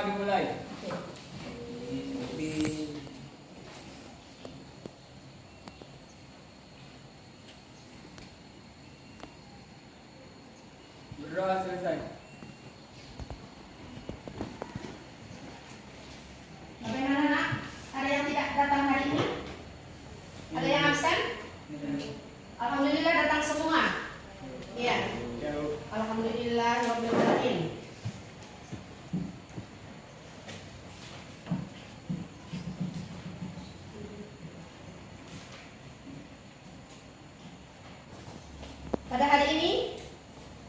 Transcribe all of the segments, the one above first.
dimulai. Berdoa selesai. Bagaimana nak? Ada yang tidak datang hari ini? Ada yang absen? Alhamdulillah datang semua. Iya. Alhamdulillah rabbil alamin. Pada hari ini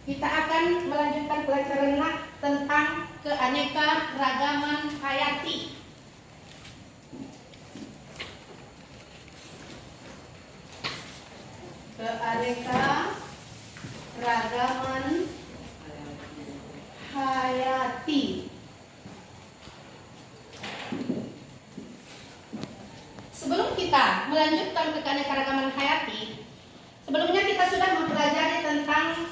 kita akan melanjutkan pelajaran tentang keanekaragaman hayati. Keanekaragaman hayati. Sebelum kita melanjutkan ke keanekaragaman hayati, sebelumnya kita sudah mempelajari tentang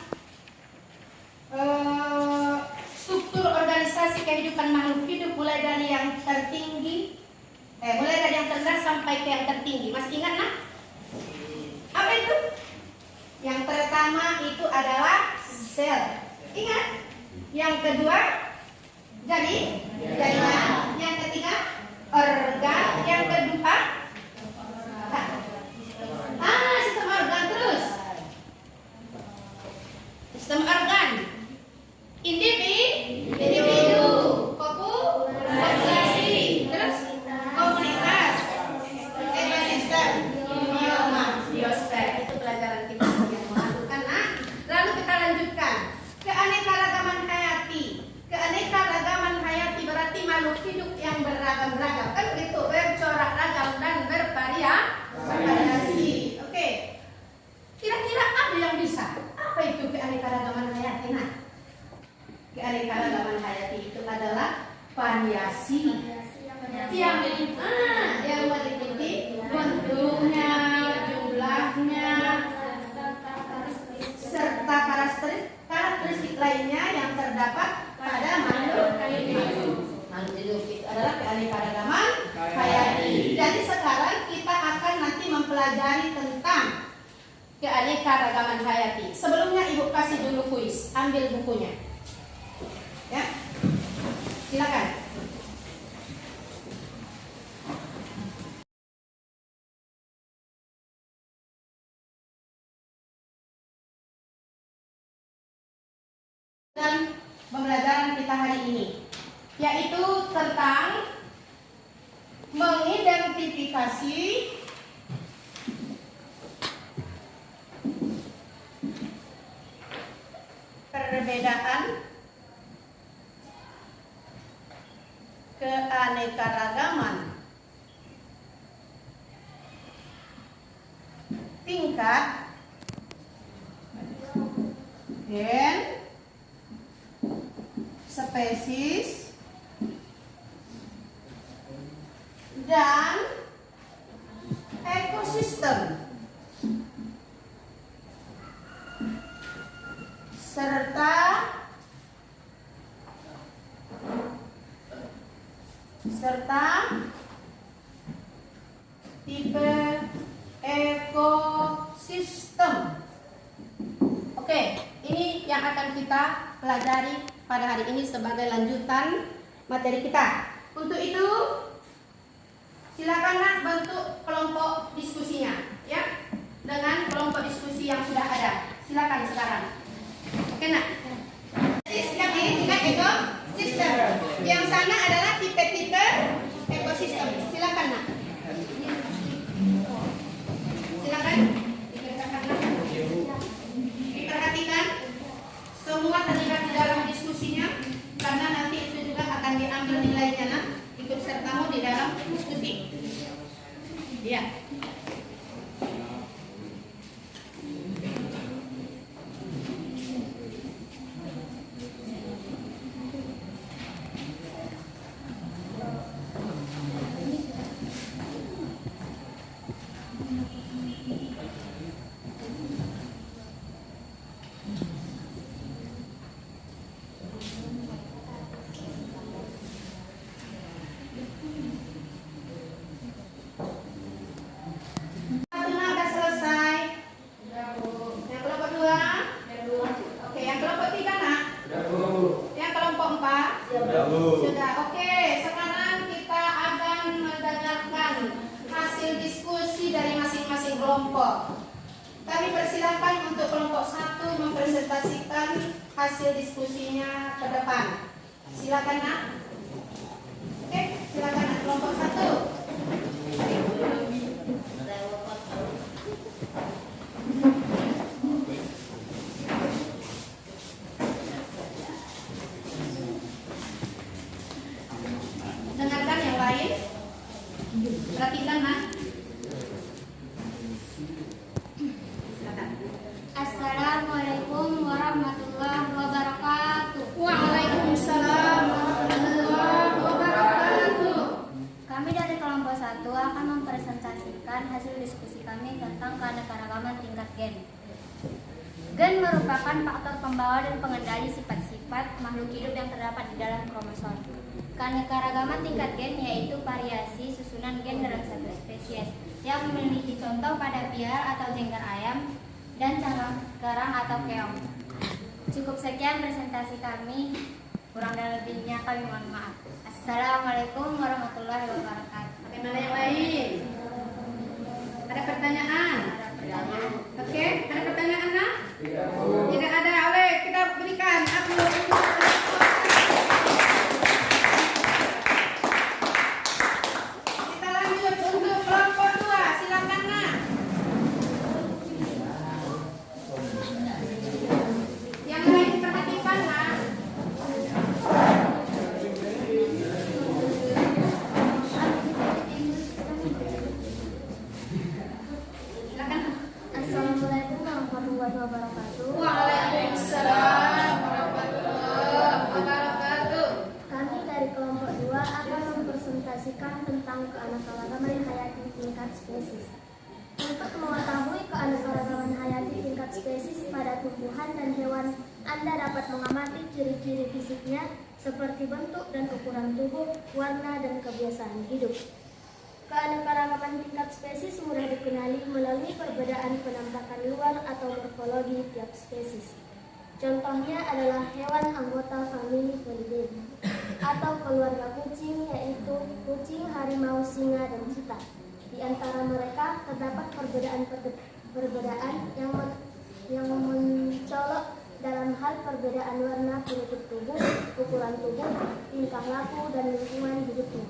struktur organisasi kehidupan makhluk hidup mulai dari yang tertinggi, mulai dari yang terendah sampai ke yang tertinggi. Masih ingat nak? Apa itu? Yang pertama itu adalah sel. Ingat? Yang kedua jaringan. Yang ketiga organ. Yang keempat sistem organ. Terus sistem organ. Individu. Populasi. Terus komunitas. Ekosistem. Biosfer. Itu pelajaran kita yang melakukan. Lalu kita lanjutkan keanekaragaman hayati. Keanekaragaman hayati berarti makhluk hidup yang beragam-ragam. Kan begitu, bercorak ragam dan bervariasi. Oke. Kira-kira ada yang bisa? Apa itu keanekaragaman hayati? Nah, keanekaragaman hayati itu adalah variasi yang meliputi bentuknya, jumlahnya, serta karakteristik lainnya yang terdapat pada makhluk hidup. Makhluk hidup itu adalah keanekaragaman hayati. Jadi sekarang kita akan nanti mempelajari tentang keanekaragaman hayati. Sebelumnya Ibu kasih dulu kuis, ambil bukunya. Ya, silakan. Dan pembelajaran kita hari ini yaitu tentang mengidentifikasi perbedaan keanekaragaman tingkat gen, spesies, dan ekosistem serta tipe ekosistem. Oke, ini yang akan kita pelajari pada hari ini sebagai lanjutan materi kita. Untuk itu, silakan nak bentuk kelompok diskusinya, ya, dengan kelompok diskusi yang sudah ada. Silakan sekarang. Oke nak. Yang ini tingkat ekosistem. Yang sana adalah tipe-tipe ekosistem. Silakan nak. Silakan. Diperhatikan semua terlibat di dalam diskusinya, karena nanti itu juga akan diambil nilainya nak. Ikut sertamu di dalam diskusi. Ya. kelompok. Kami persilakan untuk kelompok 1 mempresentasikan hasil diskusinya ke depan. Silakan nak. Oke, silakan nak kelompok 1. Dengarkan yang lain. Perhatikan nak. Assalamualaikum warahmatullahi wabarakatuh. Waalaikumsalam warahmatullahi wabarakatuh. Kami dari kelompok 1 akan mempresentasikan hasil diskusi kami tentang keanekaragaman tingkat gen. Gen merupakan faktor pembawa dan pengendali sifat-sifat makhluk hidup yang terdapat di dalam kromosom. Keanekaragaman tingkat gen yaitu variasi susunan gen dalam satu spesies yang memiliki contoh pada piar atau jengger ayam dan kerang atau keong. Cukup sekian presentasi kami, kurang dan lebihnya kami mohon maaf. Assalamualaikum warahmatullahi wabarakatuh. Bagaimana yang lain? Ada pertanyaan? Oke, ada pertanyaan nak? Tidak ada. Oleh kita berikan aplaus untuk kita lanjut untuk kelompok 2. Silakan nak. Yang lain perhatikan nak. Silakan. Assalamualaikum warahmatullahi wabarakatuh. Waalaikumsalam warahmatullahi wabarakatuh. Kami dari kelompok 2 akan mempresentasikan tentang keanekaragaman hayati tingkat spesies. Untuk mengetahui keanekaragaman hayati tingkat spesies pada tumbuhan dan hewan, Anda dapat mengamati ciri-ciri fisiknya seperti bentuk dan ukuran tubuh, warna, dan kebiasaan hidup. Keanekaragaman tingkat spesies mudah dikenali melalui perbedaan penampakan luar atau morfologi tiap spesies. Contohnya adalah hewan anggota famili Felidae atau keluarga kucing, yaitu kucing, harimau, singa, dan cheetah. Di antara mereka terdapat perbedaan yang mencolok dalam hal perbedaan warna penutup tubuh, ukuran tubuh, tingkah laku, dan lingkungan hidupnya.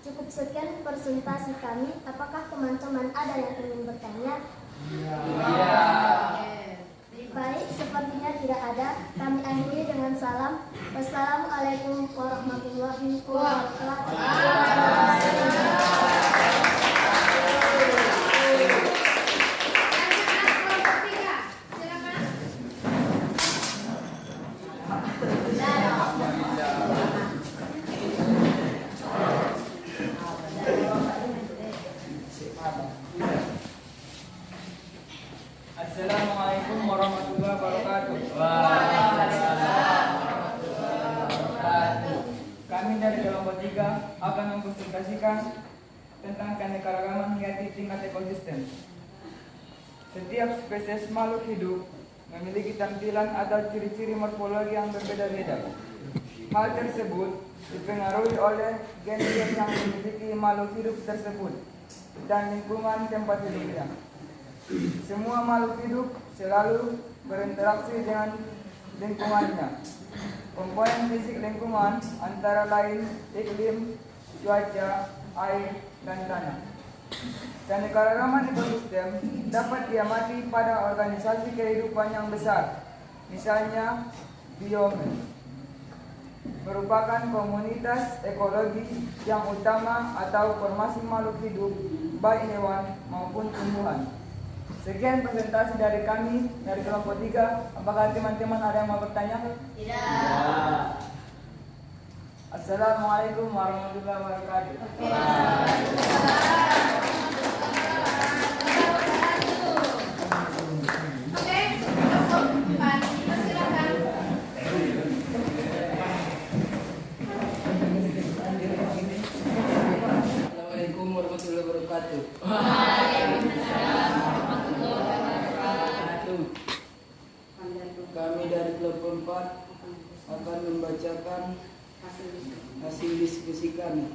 Cukup sekian presentasi kami. Apakah teman-teman ada yang ingin bertanya? Baik, sepertinya tidak ada. Kami akhiri dengan salam. Wassalamualaikum warahmatullahi wabarakatuh. Assalamualaikum warahmatullahi wabarakatuh. Kami dari kelompok 3 akan mempresentasikan tentang keanekaragaman hayati tingkat ekosistem. Setiap spesies makhluk hidup memiliki tampilan atau ciri-ciri morfologi yang berbeda-beda. Hal tersebut dipengaruhi oleh gen-gen yang dimiliki makhluk hidup tersebut dan lingkungan tempat hidupnya. Semua makhluk hidup selalu berinteraksi dengan lingkungannya. Komponen fisik lingkungan antara lain iklim, cuaca, air, dan tanah. Keanekaragaman ekosistem dapat diamati pada organisasi kehidupan yang besar. Misalnya, biome merupakan komunitas ekologi yang utama atau formasi makhluk hidup, baik hewan maupun tumbuhan. Sekian presentasi dari kami dari kelompok 3. Apakah teman-teman ada yang mau bertanya? Tidak. Assalamualaikum warahmatullahi wabarakatuh. Oke, kelompok 4, silakan. Assalamualaikum warahmatullahi wabarakatuh. Kami dari kelompok 4 akan membacakan hasil diskusi kami.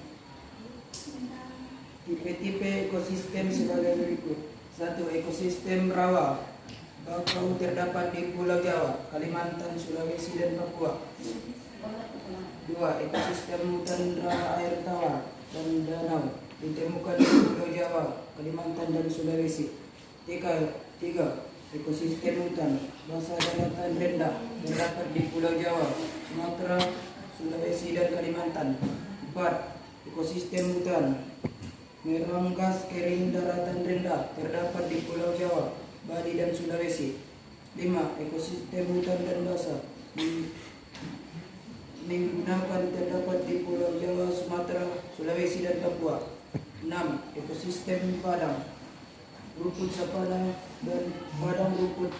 Tipe-tipe ekosistem sebagai berikut. 1. Ekosistem rawa bakau terdapat di Pulau Jawa, Kalimantan, Sulawesi, dan Papua. 2. Ekosistem hutan rawa air tawar dan danau ditemukan di Pulau Jawa, Kalimantan, dan Sulawesi. 3. Ekosistem hutan basa daratan rendah terdapat di Pulau Jawa, Sumatera, Sulawesi, dan Kalimantan. 4. Ekosistem hutan merang gas kering daratan rendah terdapat di Pulau Jawa, Bali, dan Sulawesi. 5. Ekosistem hutan dan basah menggunakan terdapat di Pulau Jawa, Sumatera, Sulawesi, dan Papua. 6. Ekosistem padang rumput sabana dan padang rumput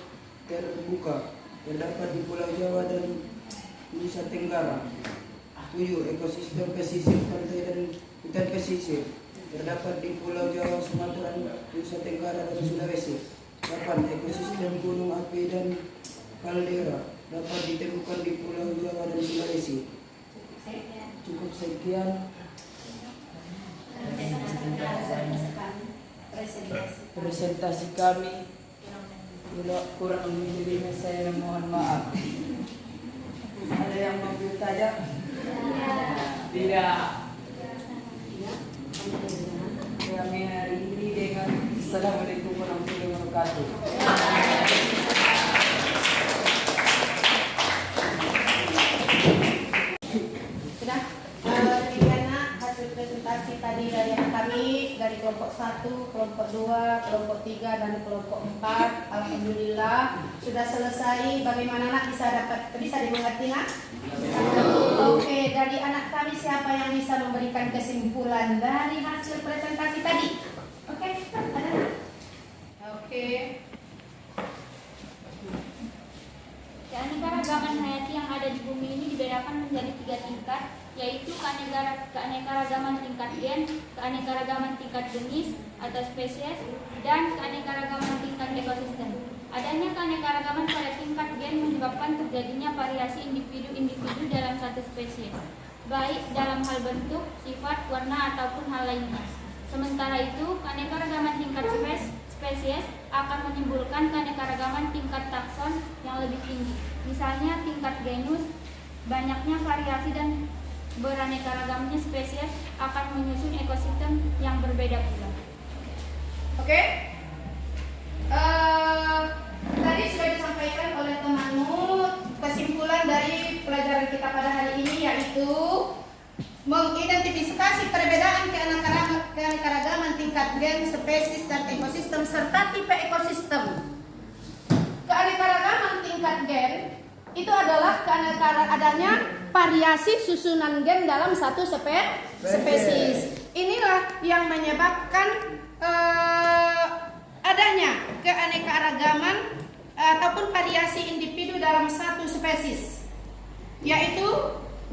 terbuka terdapat di Pulau Jawa dan Nusa Tenggara. 7. Ekosistem pesisir pantai dan hutan pesisir terdapat di Pulau Jawa, Sumatera, Nusa Tenggara, dan Sulawesi. 8. Ekosistem gunung api dan kaldera dapat ditemukan di Pulau Jawa dan Sulawesi. Cukup sekian presentasi kami. Bila kurang lebihnya saya mohon maaf. Ada yang mau bertanya? Tidak. Kami hari ini dengan Assalamualaikum warahmatullahi wabarakatuh. Sudah, Demikianlah hasil presentasi tadi dari kami dari kelompok 1, kelompok 2, kelompok 3, dan kelompok 4. Alhamdulillah sudah selesai. Bagaimana nak bisa dimengerti nak? Oke, dari anak kami siapa yang bisa memberikan kesimpulan dari hasil presentasi tadi? Oke, ada nak? Oke. Keanekaragaman hayati yang ada di bumi ini dibedakan menjadi 3 tingkat, yaitu keanekaragaman tingkat gen, keanekaragaman tingkat jenis atau spesies, dan keanekaragaman tingkat ekosistem. Adanya keanekaragaman pada tingkat gen menyebabkan terjadinya variasi individu-individu dalam satu spesies, baik dalam hal bentuk, sifat, warna, ataupun hal lainnya. Sementara itu, keanekaragaman tingkat spesies akan menimbulkan keanekaragaman tingkat takson yang lebih tinggi. Misalnya tingkat genus, banyaknya variasi dan beraneka-ragamnya spesies akan menyusun ekosistem yang berbeda pula. Oke. Tadi sudah disampaikan oleh temanmu kesimpulan dari pelajaran kita pada hari ini, yaitu mengidentifikasi perbedaan keanekaragaman tingkat gen, spesies, dan ekosistem serta tipe ekosistem. Keanekaragaman tingkat gen itu adalah adanya variasi susunan gen dalam satu spesies. Inilah yang menyebabkan adanya keanekaragaman ataupun variasi individu dalam satu spesies, yaitu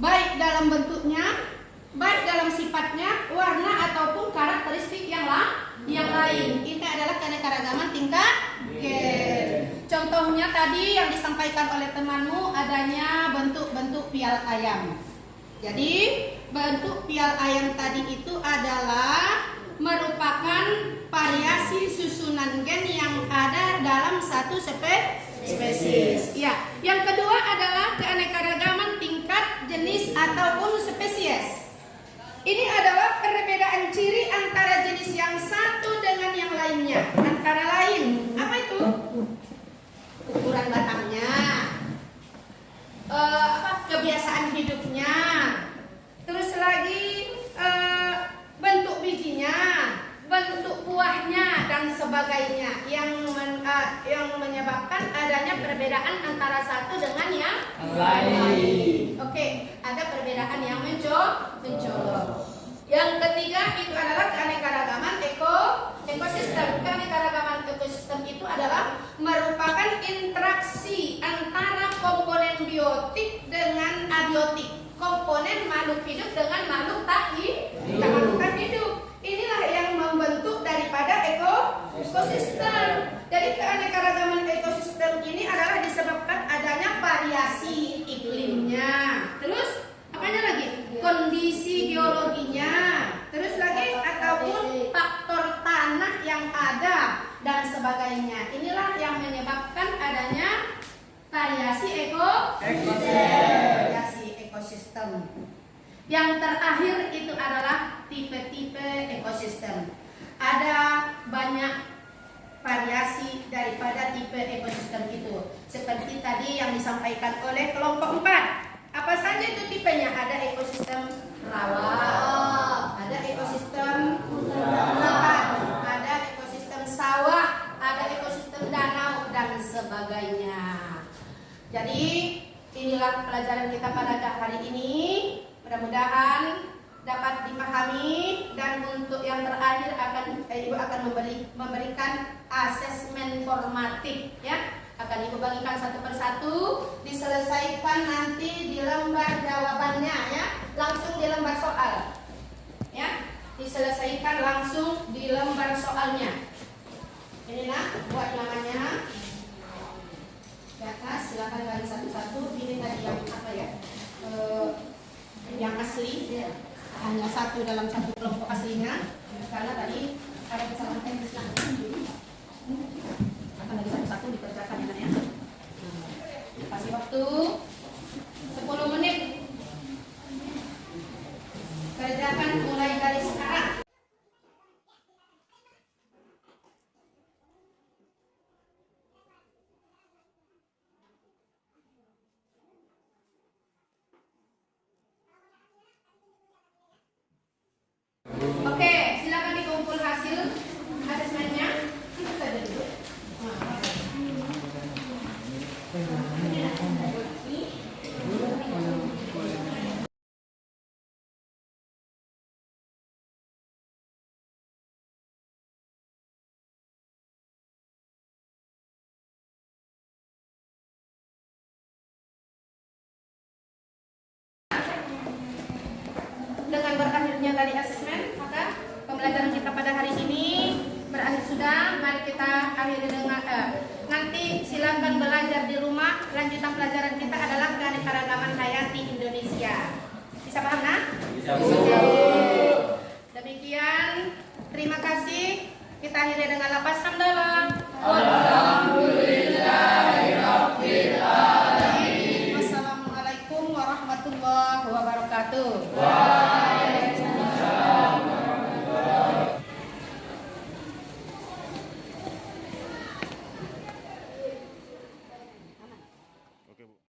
baik dalam bentuknya, baik dalam sifatnya, warna, ataupun karakteristik yang lain. Ini adalah keanekaragaman tingkat gen. Contohnya tadi yang disampaikan oleh temanmu adanya bentuk-bentuk pial ayam. Jadi bentuk pial ayam tadi itu adalah merupakan variasi susunan gen yang ada dalam satu spesies. Ya. Yang kedua adalah keanekaragaman tingkat jenis ataupun spesies. Ini adalah perbedaan ciri antara jenis yang satu dengan yang lainnya. Antara lain, apa itu? Ukuran batangnya, kebiasaan hidupnya, terus lagi bentuk bijinya, bentuk buahnya, dan sebagainya yang menyebabkan adanya perbedaan antara satu dengan yang lain. Oke, ada perbedaan yang mencolok. Yang ketiga itu adalah keanekaragaman ekosistem. Keanekaragaman ekosistem itu adalah merupakan interaksi antara komponen biotik dengan abiotik, komponen makhluk hidup dengan makhluk tak hidup. Inilah yang membentuk daripada ekosistem. Jadi keanekaragaman ekosistem ini adalah disebabkan adanya variasi iklimnya. Terus apanya lagi? Kondisi geologinya. Terus lagi ataupun faktor tanah yang ada. dan sebagainya. Inilah yang menyebabkan adanya variasi ekosistem. Yang terakhir itu adalah tipe-tipe ekosistem. Ada banyak variasi daripada tipe ekosistem itu. Seperti tadi yang disampaikan oleh kelompok 4. Apa saja itu tipenya? Ada ekosistem rawa, ada ekosistem hutan, ada ekosistem sawah, ada ekosistem danau dan sebagainya. Jadi inilah pelajaran kita pada hari ini. Mudah-mudahan dapat dipahami, dan untuk yang terakhir Ibu akan memberikan asesmen formatif ya. Akan Ibu bagikan satu persatu, diselesaikan nanti di lembar jawabannya ya, langsung di lembar soal. Ya, diselesaikan langsung di lembar soalnya. Inilah buat namanya. Di atas silakan bagi satu-satu. Ini tadi yang apa ya? Yang asli hanya satu dalam satu kelompok aslinya, karena tadi ada kesalahan teknis akan lagi satu-satu dikerjakan ya. Kasih waktu 10 menit, kerjakan mulai dari sekarang. Oke, silakan dikumpul hasil asesmennya. Kita saja dulu. Dengan berakhirnya tadi asesmen, maka pembelajaran kita pada hari ini berakhir sudah. Mari kita akhiri dengan nanti silakan belajar di rumah. Lanjutan pelajaran kita adalah keanekaragaman hayati Indonesia. Bisa paham nah? Bisa. Demikian, terima kasih. Kita akhiri dengan lapas hamdalah.